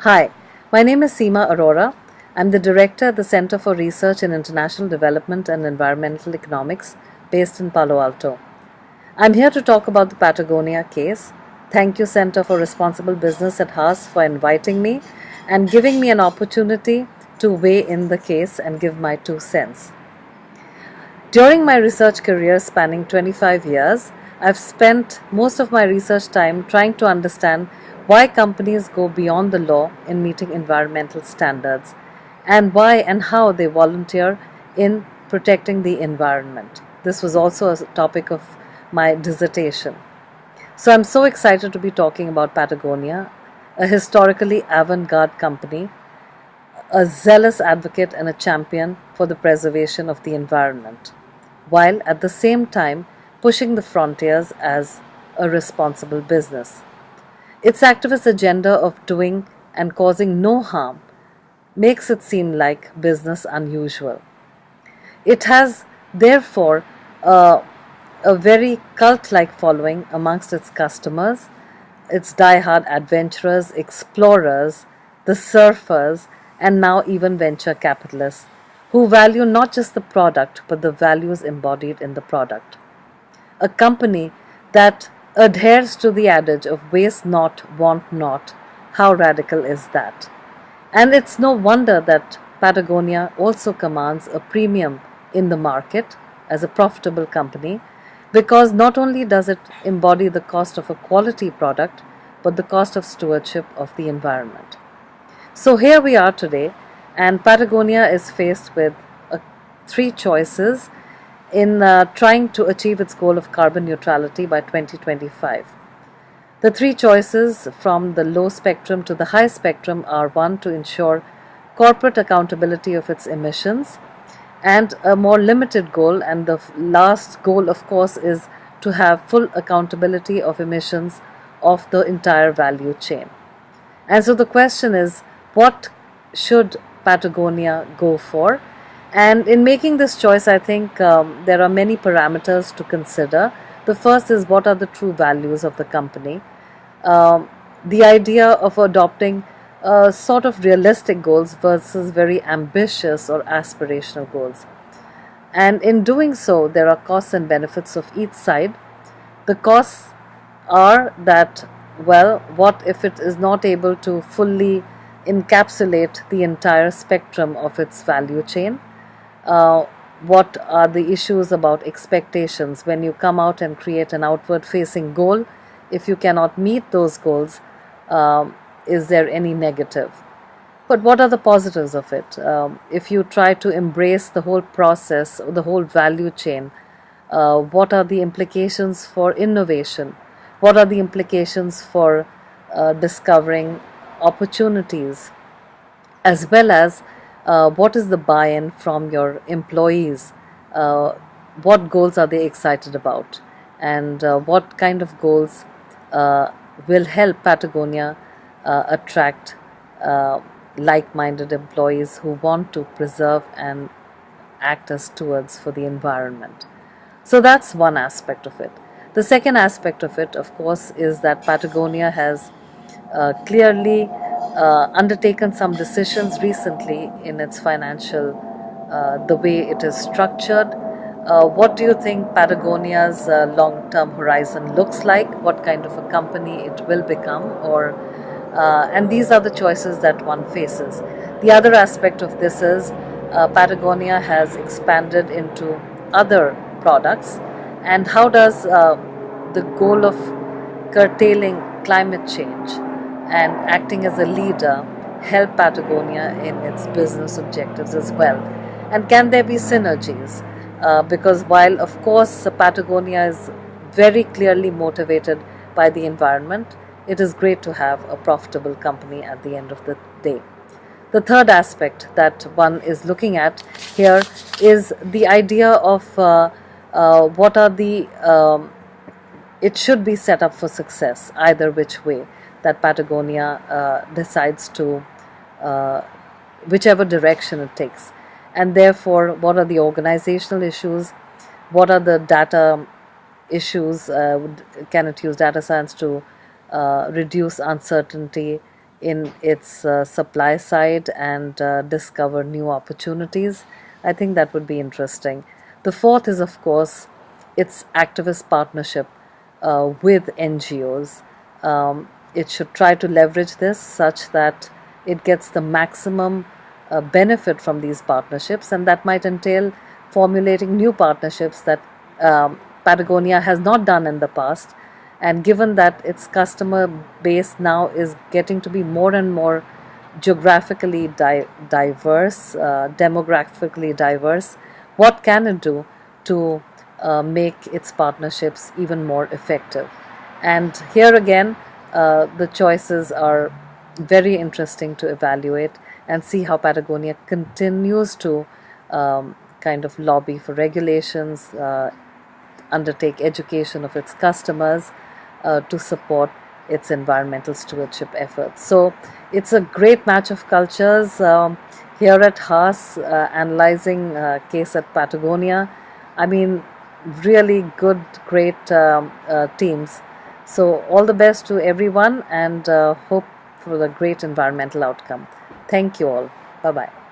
Hi, my name is Seema Arora. I'm the director at the Center for Research in International Development and Environmental Economics based in Palo Alto. I'm here to talk about the Patagonia case. Thank you, Center for Responsible Business at Haas, for inviting me and giving me an opportunity to weigh in the case and give my 2 cents. During my research career spanning 25 years, I've spent most of my research time trying to understand why companies go beyond the law in meeting environmental standards and why and how they volunteer in protecting the environment. This was also a topic of my dissertation. So I'm so excited to be talking about Patagonia, a historically avant-garde company, a zealous advocate and a champion for the preservation of the environment, while at the same time pushing the frontiers as a responsible business. Its activist agenda of doing and causing no harm makes it seem like business unusual. It has, therefore, a very cult-like following amongst its customers, its die-hard adventurers, explorers, the surfers, and now even venture capitalists, who value not just the product but the values embodied in the product. A company that adheres to the adage of waste not, want not. How radical is that? And it's no wonder that Patagonia also commands a premium in the market as a profitable company, because not only does it embody the cost of a quality product, but the cost of stewardship of the environment. So here we are today, and Patagonia is faced with three choices in trying to achieve its goal of carbon neutrality by 2025. The three choices from the low spectrum to the high spectrum are: one, to ensure corporate accountability of its emissions, and a more limited goal, and the last goal, of course, is to have full accountability of emissions of the entire value chain. And so the question is, what should Patagonia go for? And in making this choice, I think there are many parameters to consider. The first is, what are the true values of the company? The idea of adopting sort of realistic goals versus very ambitious or aspirational goals. And in doing so, there are costs and benefits of each side. The costs are that, well, what if it is not able to fully encapsulate the entire spectrum of its value chain? What are the issues about expectations when you come out and create an outward facing goal? If you cannot meet those goals, is there any negative? But what are the positives of it? If you try to embrace the whole process, the whole value chain, what are the implications for innovation? What are the implications for discovering opportunities, as well as what is the buy-in from your employees? What goals are they excited about? And what kind of goals will help Patagonia attract like-minded employees who want to preserve and act as stewards for the environment? So that's one aspect of it. The second aspect of it, of course, is that Patagonia has clearly undertaken some decisions recently in its financial, the way it is structured. What do you think Patagonia's long-term horizon looks like? What kind of a company it will become? And these are the choices that one faces. The other aspect of this is Patagonia has expanded into other products, and how does the goal of curtailing climate change and acting as a leader help Patagonia in its business objectives as well? And can there be synergies? Because while, of course, Patagonia is very clearly motivated by the environment, it is great to have a profitable company at the end of the day. The third aspect that one is looking at here is the idea of what are the it should be set up for success either which way that Patagonia decides to, whichever direction it takes. And therefore, what are the organizational issues? What are the data issues? Can it use data science to reduce uncertainty in its supply side and discover new opportunities. I think that would be interesting. The fourth is, of course, its activist partnership with NGOs. It should try to leverage this such that it gets the maximum benefit from these partnerships, and that might entail formulating new partnerships that Patagonia has not done in the past. And given that its customer base now is getting to be more and more geographically diverse, demographically diverse, what can it do to make its partnerships even more effective? And here again, the choices are very interesting to evaluate and see how Patagonia continues to kind of lobby for regulations, undertake education of its customers to support its environmental stewardship efforts. So it's a great match of cultures here at Haas, analyzing case at Patagonia. I mean, really good, great teams. So all the best to everyone, and hope for the great environmental outcome. Thank you all. Bye-bye.